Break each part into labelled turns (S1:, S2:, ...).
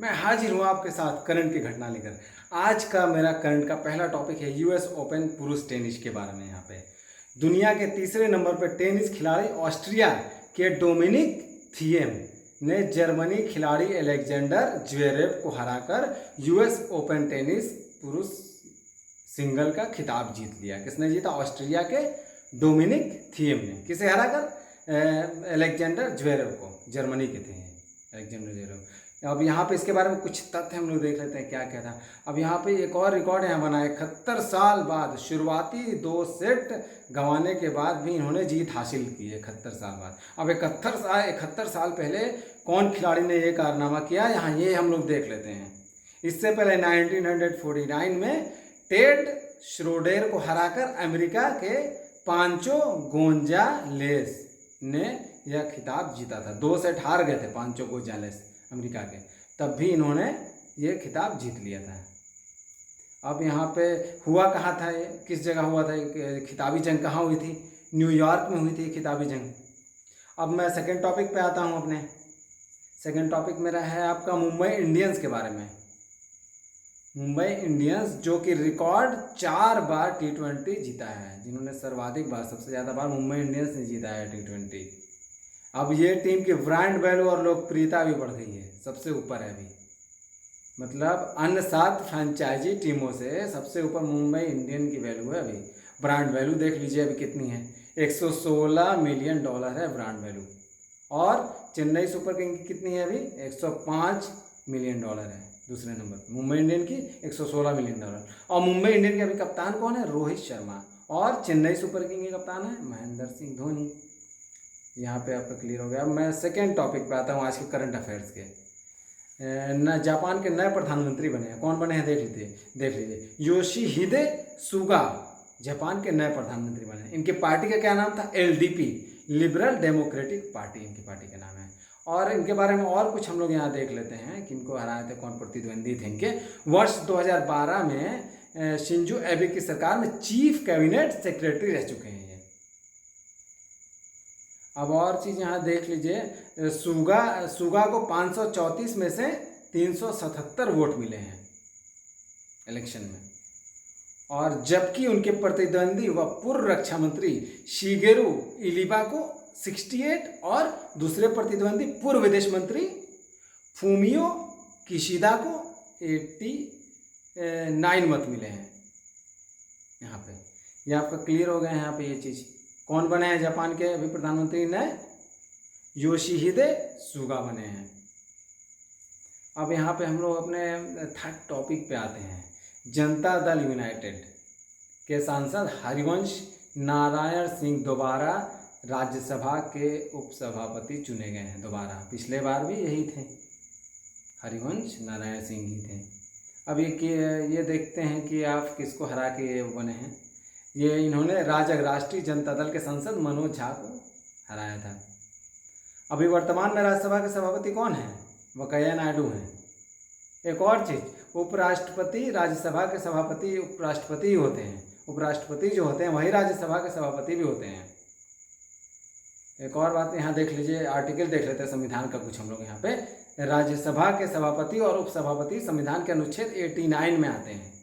S1: मैं हाजिर हूँ आपके साथ करंट की घटना लेकर। आज का मेरा करंट का पहला टॉपिक है यूएस ओपन पुरुष टेनिस के बारे में। यहाँ पे दुनिया के तीसरे नंबर पर टेनिस खिलाड़ी ऑस्ट्रिया के डोमिनिक थिएम ने जर्मनी खिलाड़ी अलेक्जेंडर ज्वेरेव को हराकर यूएस ओपन टेनिस पुरुष सिंगल का खिताब जीत लिया। किसने जीता? ऑस्ट्रिया के डोमिनिक थिएम ने। किसे हराकर? अलेक्जेंडर ज्वेरेव को, जर्मनी के थे अलेक्जेंडर ज्वेरेव। अब यहाँ पे इसके बारे में कुछ तथ्य हम लोग देख लेते हैं क्या क्या था। अब यहाँ पे एक और रिकॉर्ड यहाँ बना है। 71 साल बाद, शुरुआती 2 सेट गंवाने के बाद भी इन्होंने जीत हासिल की है 71 साल बाद। अब 71 साल पहले कौन खिलाड़ी ने ये कारनामा किया, यहाँ ये हम लोग देख लेते हैं। इससे पहले 1949 में टेड श्रोडेर को हराकर अमेरिका के पांचो गोंजालेस ने यह खिताब जीता था। 2 सेट हार गए थे पांचो गोंजालेस अमेरिका के, तब भी इन्होंने ये खिताब जीत लिया था। अब यहाँ पे हुआ कहाँ था ये, किस जगह हुआ था खिताबी जंग? कहाँ हुई थी? न्यूयॉर्क में हुई थी खिताबी जंग। अब मैं सेकंड टॉपिक पे आता हूँ। अपने सेकंड टॉपिक मेरा है आपका मुंबई इंडियंस के बारे में। मुंबई इंडियंस जो कि रिकॉर्ड 4 बार T20 जीता है, जिन्होंने सर्वाधिक बार, सबसे ज़्यादा बार मुंबई इंडियंस ने जीता है T20। अब ये टीम की ब्रांड वैल्यू और लोकप्रियता भी बढ़ गई है, सबसे ऊपर है अभी। मतलब अन्य 7 फ्रेंचाइजी टीमों से सबसे ऊपर मुंबई इंडियन की वैल्यू है अभी। ब्रांड वैल्यू देख लीजिए अभी कितनी है, $116 मिलियन है ब्रांड वैल्यू। और चेन्नई सुपर किंग की कितनी है अभी? $105 मिलियन है दूसरे नंबर। मुंबई इंडियन की $116 मिलियन। और मुंबई इंडियन के अभी कप्तान कौन है? रोहित शर्मा। और चेन्नई सुपर किंग के कप्तान है महेंद्र सिंह धोनी। यहाँ पे आपका क्लियर हो गया। अब मैं सेकेंड टॉपिक पे आता हूँ आज के करंट अफेयर्स के। जापान के नए प्रधानमंत्री बने हैं। कौन बने हैं देख लीजिए। योशिहिदे सुगा जापान के नए प्रधानमंत्री बने हैं। इनकी पार्टी का क्या नाम था? LDP, लिबरल डेमोक्रेटिक पार्टी इनकी पार्टी का नाम है। और इनके बारे में और कुछ हम लोग यहाँ देख लेते हैं कि इनको हराए थे, कौन प्रतिद्वंदी थे इनके। वर्ष 2012 में शिंजो एबे की सरकार में चीफ कैबिनेट सेक्रेटरी रह चुके हैं ये। अब और चीज़ यहाँ देख लीजिए। सुगा को 534 में से 377 वोट मिले हैं इलेक्शन में। और जबकि उनके प्रतिद्वंदी व पूर्व रक्षा मंत्री शिगेरू इलिबा को 68 और दूसरे प्रतिद्वंदी पूर्व विदेश मंत्री फूमियो किशिदा को 89 मत मिले हैं यहाँ पे। ये आपका क्लियर हो गया है यहाँ पे ये चीज़। कौन बने हैं जापान के अभी प्रधानमंत्री? नए योशिहिदे सुगा बने हैं। अब यहाँ पे हम लोग अपने थर्ड टॉपिक पे आते हैं। जनता दल यूनाइटेड के सांसद हरिवंश नारायण सिंह दोबारा राज्यसभा के उपसभापति चुने गए हैं दोबारा। पिछले बार भी यही थे, हरिवंश नारायण सिंह ही थे। अब ये देखते हैं कि आप किसको हरा के ये बने हैं। ये इन्होंने राष्ट्रीय जनता दल के सांसद मनोज झा को हराया था। अभी वर्तमान में राज्यसभा के सभापति कौन है? वेंकैया नायडू हैं। एक और चीज़, उपराष्ट्रपति राज्यसभा के सभापति उपराष्ट्रपति ही होते हैं। उपराष्ट्रपति जो होते हैं वही राज्यसभा के सभापति भी होते हैं। एक और बात यहाँ देख लीजिए, आर्टिकल देख लेते हैं संविधान का कुछ हम लोग यहाँ पे। राज्यसभा के सभापति और उपसभापति संविधान के अनुच्छेद 89 में आते हैं।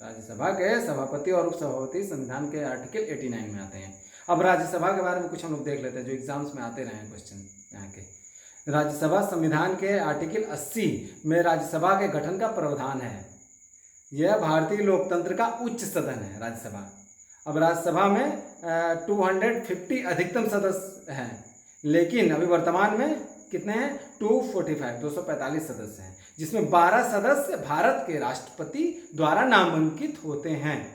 S1: राज्यसभा के सभापति और उपसभापति संविधान के आर्टिकल 89 में आते हैं। अब राज्यसभा के बारे में कुछ हम लोग देख लेते हैं जो एग्जाम्स में आते रहे हैं क्वेश्चन यहाँ के। राज्यसभा संविधान के आर्टिकल 80 में राज्यसभा के गठन का प्रावधान है। यह भारतीय लोकतंत्र का उच्च सदन है राज्यसभा। अब राज्यसभा में 250 अधिकतम सदस्य हैं, लेकिन अभी वर्तमान में कितने हैं? 245 सदस्य हैं, जिसमें 12 सदस्य भारत के राष्ट्रपति द्वारा नामांकित होते हैं।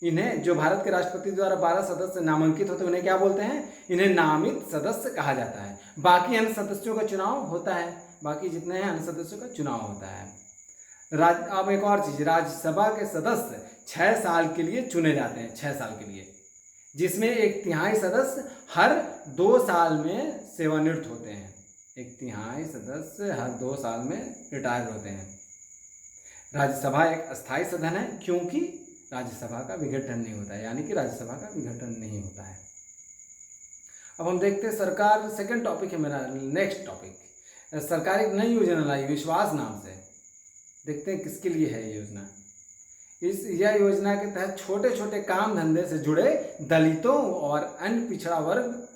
S1: इन्हें, जो भारत के राष्ट्रपति द्वारा 12 सदस्य नामांकित होते हैं, उन्हें क्या बोलते हैं? इन्हें नामित सदस्य कहा जाता है। बाकी अन्य सदस्यों का चुनाव होता है, बाकी जितने हैं अन्य सदस्यों का चुनाव होता है। अब एक और चीज़, राज्यसभा के सदस्य 6 साल के लिए चुने जाते हैं, 6 साल के लिए, जिसमें 1/3 सदस्य हर 2 साल में सेवानिवृत्त होते हैं। 1/3 सदस्य हर 2 साल में रिटायर होते हैं। राज्यसभा एक अस्थायी सदन है क्योंकि राज्यसभा का विघटन नहीं होता है, यानी कि राज्यसभा का विघटन नहीं होता है। अब हम देखते हैं सरकार, सेकंड टॉपिक है मेरा, नेक्स्ट टॉपिक, सरकार एक नई योजना लाई विश्वास नाम से। देखते हैं किसके लिए है ये योजना। यह योजना के तहत छोटे छोटे काम धंधे से जुड़े दलितों और अन्य पिछड़ा वर्ग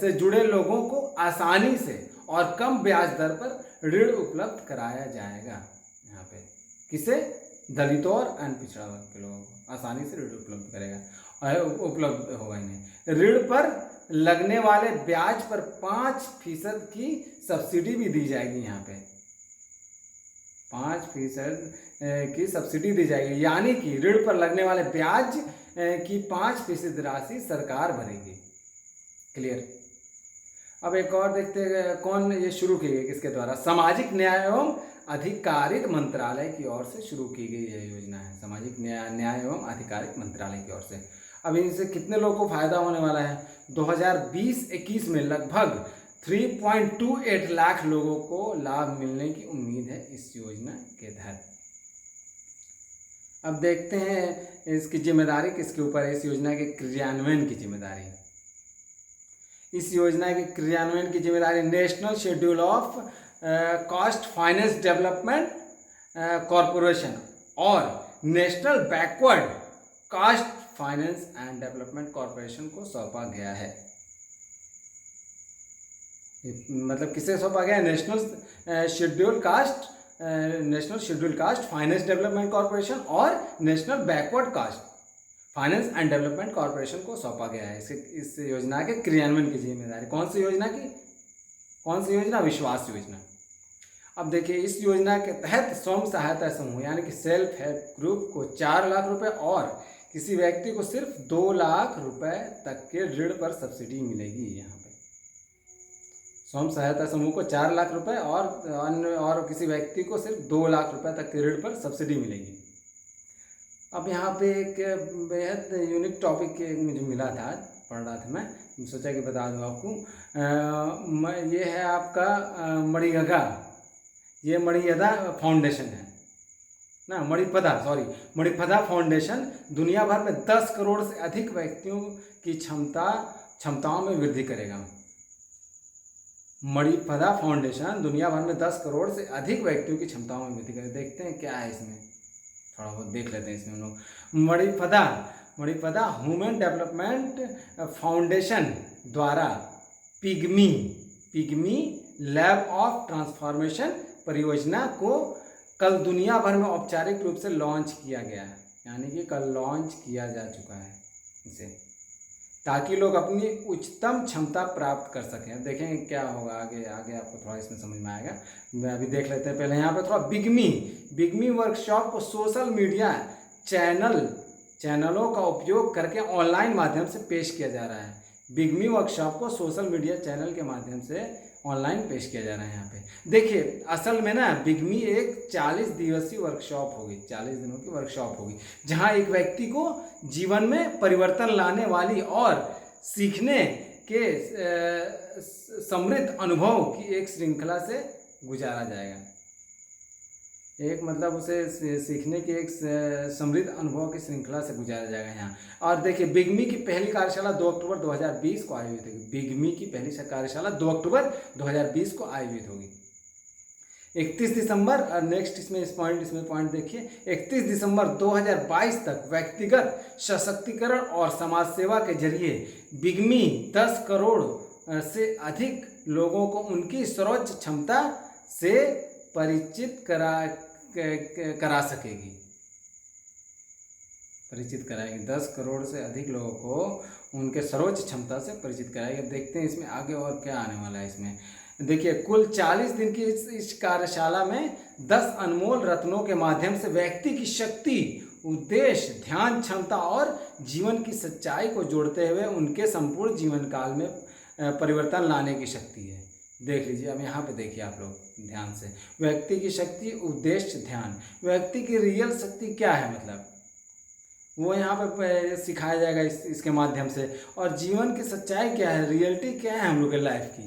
S1: से जुड़े लोगों को आसानी से और कम ब्याज दर पर ऋण उपलब्ध कराया जाएगा। यहाँ पे किसे? दलितों और अन्य पिछड़ा वर्ग के लोगों को आसानी से ऋण उपलब्ध करेगा और उपलब्ध होगा इन्हें। ऋण पर लगने वाले ब्याज पर 5% की सब्सिडी भी दी जाएगी। यहाँ पे 5% की सब्सिडी दी जाएगी, यानी कि ऋण पर लगने वाले ब्याज की 5% राशि सरकार भरेगी। क्लियर। अब एक और देखते हैं कौन ये शुरू की गई, किसके द्वारा? सामाजिक न्याय एवं अधिकारिता मंत्रालय की ओर से शुरू की गई यह योजना है। सामाजिक न्याय एवं अधिकारिता मंत्रालय की ओर से। अब इनसे कितने लोगों को फायदा होने वाला है? 2020-21 में लगभग 3.28 लाख लोगों को लाभ मिलने की उम्मीद है इस योजना के तहत। अब देखते हैं इसकी जिम्मेदारी किसके ऊपर है, इस योजना के क्रियान्वयन की जिम्मेदारी। इस योजना के क्रियान्वयन की जिम्मेदारी national schedule of caste finance development corporation और national backward caste finance and development corporation को सौंपा गया है। मतलब किसे सौंपा गया? National schedule caste finance development corporation और national backward caste finance and development corporation को सौंपा गया है इस योजना के क्रियान्वयन की जिम्मेदारी। कौन सी योजना की? कौन सी योजना? विश्वास योजना। अब देखिए इस योजना के तहत स्वयं सहायता समूह यानी कि सेल्फ हेल्प ग्रुप को 4 लाख रुपए और किसी व्यक्ति को सिर्फ 2 लाख रुपए तक के ऋण पर सब्सिडी मिलेगी। यहाँ पे स्वयं सहायता समूह को 4 लाख रुपए और किसी व्यक्ति को सिर्फ 2 लाख रुपए तक के ऋण पर सब्सिडी मिलेगी। अब यहाँ पे एक बेहद यूनिक टॉपिक मुझे मिला था, पढ़ रहा था मैं, सोचा कि बता दूँ आपको। ये है आपका मणिगगा, ये मणियदा फाउंडेशन है ना, मणिपदा फाउंडेशन दुनिया भर में 10 करोड़ से अधिक व्यक्तियों की क्षमताओं में वृद्धि करेगा। मणिपदा फाउंडेशन दुनिया भर में 10 करोड़ से अधिक व्यक्तियों की क्षमताओं में वृद्धि करेगा। देखते हैं क्या है इसमें, थोड़ा बहुत देख लेते हैं इसमें हम लोग। मणिपदा ह्यूमन डेवलपमेंट फाउंडेशन द्वारा पिग्मी लैब ऑफ ट्रांसफॉर्मेशन परियोजना को कल दुनिया भर में औपचारिक रूप से लॉन्च किया गया है, यानी कि कल लॉन्च किया जा चुका है इसे, ताकि लोग अपनी उच्चतम क्षमता प्राप्त कर सकें। अब देखेंगे क्या होगा आगे आपको थोड़ा इसमें समझ में आएगा। मैं अभी देख लेते हैं पहले यहाँ पे थोड़ा बिगमी वर्कशॉप को सोशल मीडिया चैनलों का उपयोग करके ऑनलाइन माध्यम से पेश किया जा रहा है। बिगमी वर्कशॉप को सोशल मीडिया चैनल के माध्यम से ऑनलाइन पेश किया जा रहा है। यहाँ पे देखिए असल में ना बिगमी एक 40 दिवसीय वर्कशॉप होगी, 40 दिनों की वर्कशॉप होगी, जहाँ एक व्यक्ति को जीवन में परिवर्तन लाने वाली और सीखने के समृद्ध अनुभव की एक श्रृंखला से गुजारा जाएगा। एक मतलब उसे सीखने की एक समृद्ध अनुभव की श्रृंखला से गुजारा जाएगा यहाँ। और देखिए बिगमी की पहली कार्यशाला 2 अक्टूबर 2020 को आयोजित होगी। बिगमी की पहली कार्यशाला 2 अक्टूबर 2020 को आयोजित होगी। 31 दिसंबर और नेक्स्ट इसमें पॉइंट देखिए, 31 दिसंबर 2022 तक व्यक्तिगत सशक्तिकरण और समाज सेवा के जरिए बिगमी 10 करोड़ से अधिक लोगों को उनकी सर्वोच्च क्षमता से परिचित कराएगी। 10 करोड़ से अधिक लोगों को उनके सर्वोच्च क्षमता से परिचित कराएगी। देखते हैं इसमें आगे और क्या आने वाला है। इसमें देखिए कुल 40 दिन की इस कार्यशाला में 10 अनमोल रत्नों के माध्यम से व्यक्ति की शक्ति, उद्देश्य, ध्यान क्षमता और जीवन की सच्चाई को जोड़ते हुए उनके संपूर्ण जीवन काल में परिवर्तन लाने की शक्ति है। देख लीजिए, अब यहाँ पे देखिए आप लोग ध्यान से, व्यक्ति की शक्ति, उद्देश्य, ध्यान। व्यक्ति की रियल शक्ति क्या है, मतलब वो यहाँ पे सिखाया जाएगा इसके माध्यम से। और जीवन की सच्चाई क्या है, रियलिटी क्या है हम लोग के लाइफ की।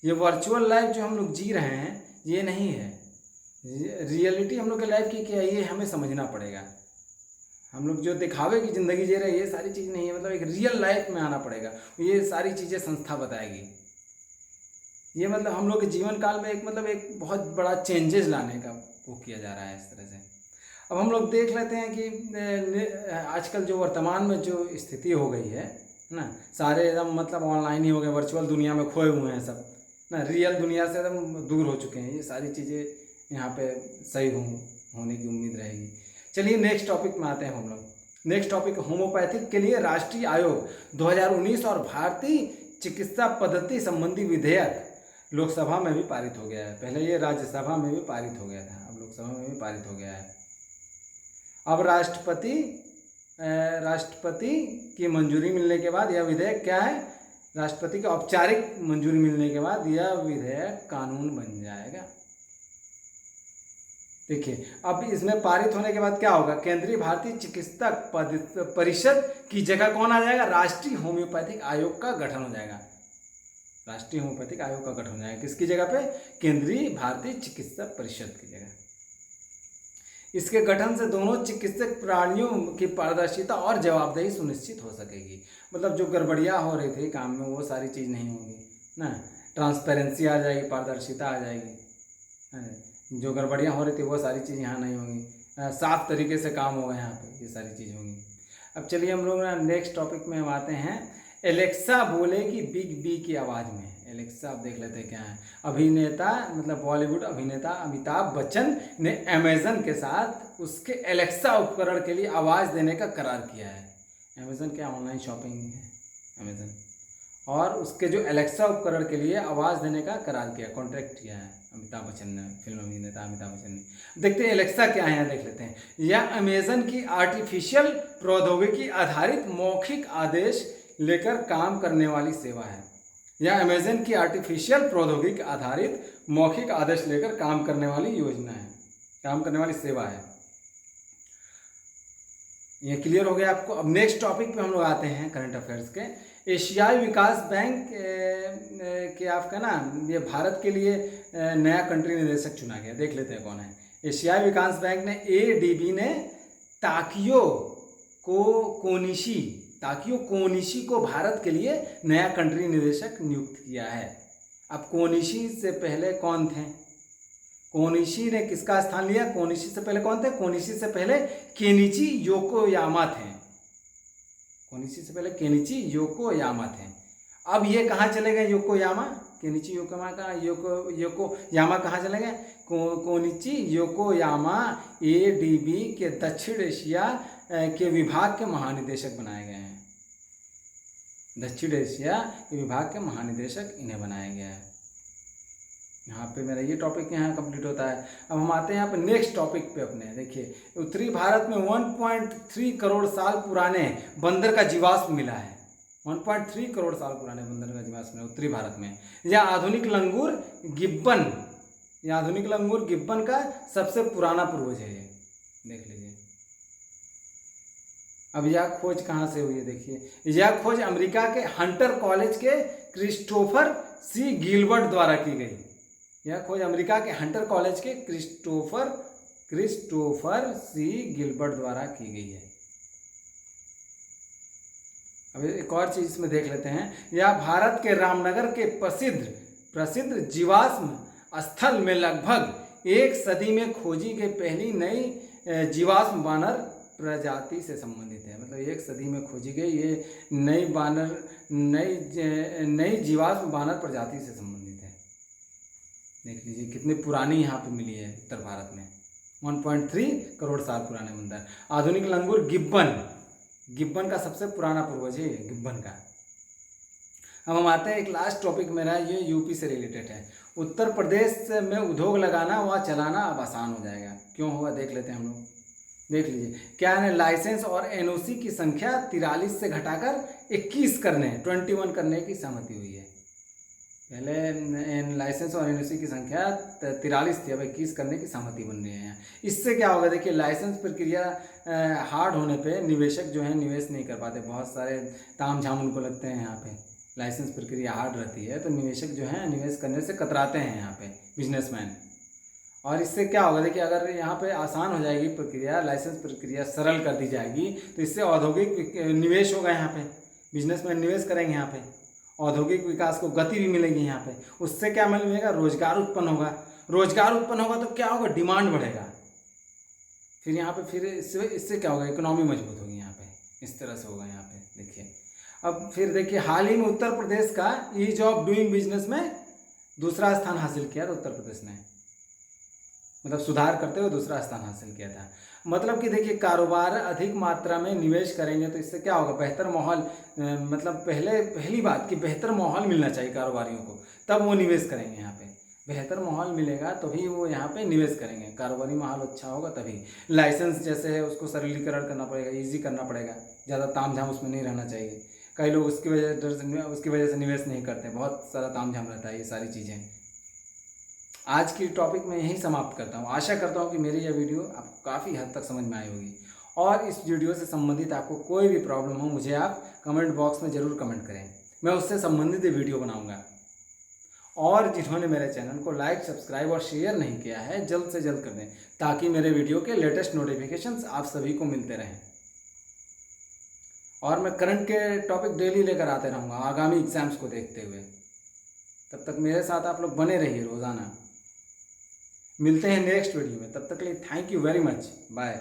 S1: ये वर्चुअल लाइफ जो हम लोग जी रहे हैं ये नहीं है, रियलिटी हम लोग के लाइफ की क्या है ये हमें समझना पड़ेगा। हम लोग जो दिखावे की ज़िंदगी जी रहे हैं ये सारी चीज़ नहीं है, मतलब एक रियल लाइफ में आना पड़ेगा। ये सारी चीज़ें संस्था बताएगी। ये मतलब हम लोग के जीवन काल में एक बहुत बड़ा चेंजेस लाने का वो किया जा रहा है इस तरह से। अब हम लोग देख लेते हैं कि आजकल जो वर्तमान में जो स्थिति हो गई है ना, सारे एकदम मतलब ऑनलाइन ही हो गए, वर्चुअल दुनिया में खोए हुए हैं सब ना, रियल दुनिया से एकदम दूर हो चुके हैं। ये सारी चीज़ें यहाँ पे सही होने की उम्मीद रहेगी। चलिए नेक्स्ट टॉपिक में आते हैं हम लोग। नेक्स्ट टॉपिक होम्योपैथिक के लिए राष्ट्रीय आयोग 2019 और भारतीय चिकित्सा पद्धति संबंधी विधेयक लोकसभा में भी पारित हो गया है। पहले ये राज्यसभा में भी पारित हो गया था, अब लोकसभा में भी पारित हो गया है। अब राष्ट्रपति की मंजूरी मिलने के बाद यह विधेयक क्या है, राष्ट्रपति की औपचारिक मंजूरी मिलने के बाद यह विधेयक कानून बन जाएगा। देखिए अब इसमें पारित होने के बाद क्या होगा, केंद्रीय भारतीय चिकित्सा परिषद की जगह कौन आ जाएगा, राष्ट्रीय होम्योपैथिक आयोग का गठन हो जाएगा। राष्ट्रीय होम्योपैथिक आयोग का गठन हो जाएगा किसकी जगह पे, केंद्रीय भारतीय चिकित्सा परिषद की जगह। इसके गठन से दोनों चिकित्सक प्राणियों की पारदर्शिता और जवाबदेही सुनिश्चित हो सकेगी। मतलब जो गड़बड़ियाँ हो रही थी काम में वो सारी चीज़ नहीं होंगी ना, ट्रांसपेरेंसी आ जाएगी, पारदर्शिता आ जाएगी। जो गड़बड़ियाँ हो रही थी वो सारी चीज़ यहाँ नहीं होंगी, साफ तरीके से काम होगा यहाँ पे, ये सारी चीज़ होंगी। अब चलिए हम लोग नेक्स्ट टॉपिक में हम आते हैं। एलेक्सा बोलेगी बिग बी की आवाज़ में। एलेक्सा आप देख लेते हैं क्या है। अभिनेता मतलब बॉलीवुड अभिनेता अमिताभ बच्चन ने अमेजन के साथ उसके एलेक्सा उपकरण के लिए आवाज़ देने का करार किया है। अमेजन क्या ऑनलाइन शॉपिंग है अमेजन, और उसके जो एलेक्सा उपकरण के लिए आवाज़ देने का करार किया, कॉन्ट्रैक्ट किया है अमिताभ बच्चन ने, फिल्म अभिनेता अमिताभ बच्चन ने। देखते हैं एलेक्सा क्या है, यहाँ देख लेते हैं। यह अमेजन की आर्टिफिशियल प्रौद्योगिकी आधारित मौखिक आदेश लेकर काम करने वाली सेवा है। यह अमेजन की आर्टिफिशियल प्रौद्योगिकी आधारित मौखिक आदेश लेकर काम करने वाली योजना है, काम करने वाली सेवा है। ये क्लियर हो गया आपको। अब नेक्स्ट टॉपिक पे हम लोग आते हैं करंट अफेयर्स के। एशियाई विकास बैंक के आपका ना ये भारत के लिए नया कंट्री निदेशक चुना गया, देख लेते हैं कौन है। एशियाई विकास बैंक ने ADB ने ताकियो कोनिशी को भारत के लिए नया कंट्री निदेशक नियुक्त किया है। अब कोनिशी से पहले कौन थे, कोनिशी ने किसका स्थान लिया, कोनिशी से पहले कौन थे, कोनिशी से पहले केनिची योकोयामा थे। कोनिशी से पहले केनिची योकोयामा थे। अब ये कहाँ चले गए योकोयामा, केनिची योकोयामा का योकोयामा कहाँ चले गए, कोनिची योकोयामा ADB के दक्षिण एशिया के विभाग के महानिदेशक बनाए गए हैं। दक्षिण एशिया के विभाग के महानिदेशक इन्हें बनाया गया है। यहाँ पे मेरा ये टॉपिक यहाँ कंप्लीट होता है। अब हम आते हैं यहाँ पे नेक्स्ट टॉपिक पे अपने। देखिए उत्तरी भारत में 1.3 करोड़ साल पुराने बंदर का जीवाश्म मिला है। 1.3 करोड़ साल पुराने बंदर का जीवाश्म है उत्तरी भारत में। यह आधुनिक लंगूर गिब्बन का सबसे पुराना पूर्वज है, ये देख लीजिए। अब यह खोज कहाँ से हुई है, देखिए यह खोज अमेरिका के हंटर कॉलेज के क्रिस्टोफर C गिलबर्ट द्वारा की गई। यह खोज अमेरिका के हंटर कॉलेज के क्रिस्टोफर C गिलबर्ट द्वारा की गई है। अब एक और चीज इसमें देख लेते हैं। यह भारत के रामनगर के प्रसिद्ध जीवाश्म स्थल में लगभग 1 सदी में खोजी गई पहली नई जीवाश्म बानर प्रजाति से संबंधित है। मतलब 1 सदी में खोजी गई ये नई जीवाश्म बानर प्रजाति से संबंधित है। देख लीजिए कितनी पुरानी यहाँ पे मिली है उत्तर भारत में। 1.3 करोड़ साल पुराने बंदर। आधुनिक लंगूर गिब्बन का सबसे पुराना पूर्वज है गिब्बन का। अब हम आते हैं एक लास्ट टॉपिक मेरा, ये यूपी से रिलेटेड है। उत्तर प्रदेश में उद्योग लगाना व चलाना अब आसान हो जाएगा। क्यों होगा देख लेते हैं हम लोग। देख लीजिए क्या है, लाइसेंस और NOC की संख्या 43 से घटाकर 21 21 करने की सहमति हुई है। पहले लाइसेंस और NOC की संख्या 43 थी, अब 21 करने की सहमति बन रही है। इससे क्या होगा, देखिए लाइसेंस प्रक्रिया हार्ड होने पे निवेशक जो है निवेश नहीं कर पाते, बहुत सारे ताम झाम उनको लगते हैं। यहाँ पे लाइसेंस प्रक्रिया हार्ड रहती है तो निवेशक जो है निवेश करने से कतराते हैं यहाँ पे बिजनेसमैन। और इससे क्या होगा, देखिए अगर यहाँ पे आसान हो जाएगी प्रक्रिया, लाइसेंस प्रक्रिया सरल कर दी जाएगी तो इससे औद्योगिक निवेश होगा, यहाँ पे बिजनेसमैन निवेश करेंगे यहाँ पे। औद्योगिक विकास को गति भी मिलेगी यहाँ पे। उससे क्या मिलेगा, रोजगार उत्पन्न होगा। रोजगार उत्पन्न होगा तो क्या होगा, डिमांड बढ़ेगा। फिर यहाँ पे फिर इससे इससे क्या होगा, इकोनॉमी मजबूत होगी यहाँ पे। इस तरह से होगा यहाँ पे। देखिए अब फिर देखिए, हाल ही में उत्तर प्रदेश का ईज ऑफ डूइंग बिजनेस में दूसरा स्थान हासिल किया था उत्तर प्रदेश ने, मतलब सुधार करते हुए दूसरा स्थान हासिल किया था। मतलब कि देखिए, कारोबार अधिक मात्रा में निवेश करेंगे तो इससे क्या होगा, बेहतर माहौल, मतलब पहली बात कि बेहतर माहौल मिलना चाहिए कारोबारियों को, तब वो निवेश करेंगे यहाँ पे। बेहतर माहौल मिलेगा तभी वो यहाँ पे निवेश करेंगे। कारोबारी माहौल अच्छा होगा तभी। लाइसेंस जैसे है उसको सरलीकरण करना पड़ेगा, ईजी करना पड़ेगा, ज़्यादा तामझाम उसमें नहीं रहना चाहिए। कई लोग उसकी वजह से निवेश नहीं करते, बहुत सारा तामझाम रहता है, ये सारी चीज़ें। आज की टॉपिक में यही समाप्त करता हूँ। आशा करता हूँ कि मेरी यह वीडियो आपको काफ़ी हद तक समझ में आई होगी, और इस वीडियो से संबंधित आपको कोई भी प्रॉब्लम हो मुझे आप कमेंट बॉक्स में ज़रूर कमेंट करें, मैं उससे संबंधित वीडियो बनाऊँगा। और जिन्होंने मेरे चैनल को लाइक, सब्सक्राइब और शेयर नहीं किया है, जल्द से जल्द कर दें, ताकि मेरे वीडियो के लेटेस्ट नोटिफिकेशंस आप सभी को मिलते रहें। और मैं करंट के टॉपिक डेली लेकर आते रहूँगा आगामी एग्जाम्स को देखते हुए। तब तक मेरे साथ आप लोग बने रहिए रोज़ाना। मिलते हैं नेक्स्ट वीडियो में, तब तक के लिए thank you very much, bye.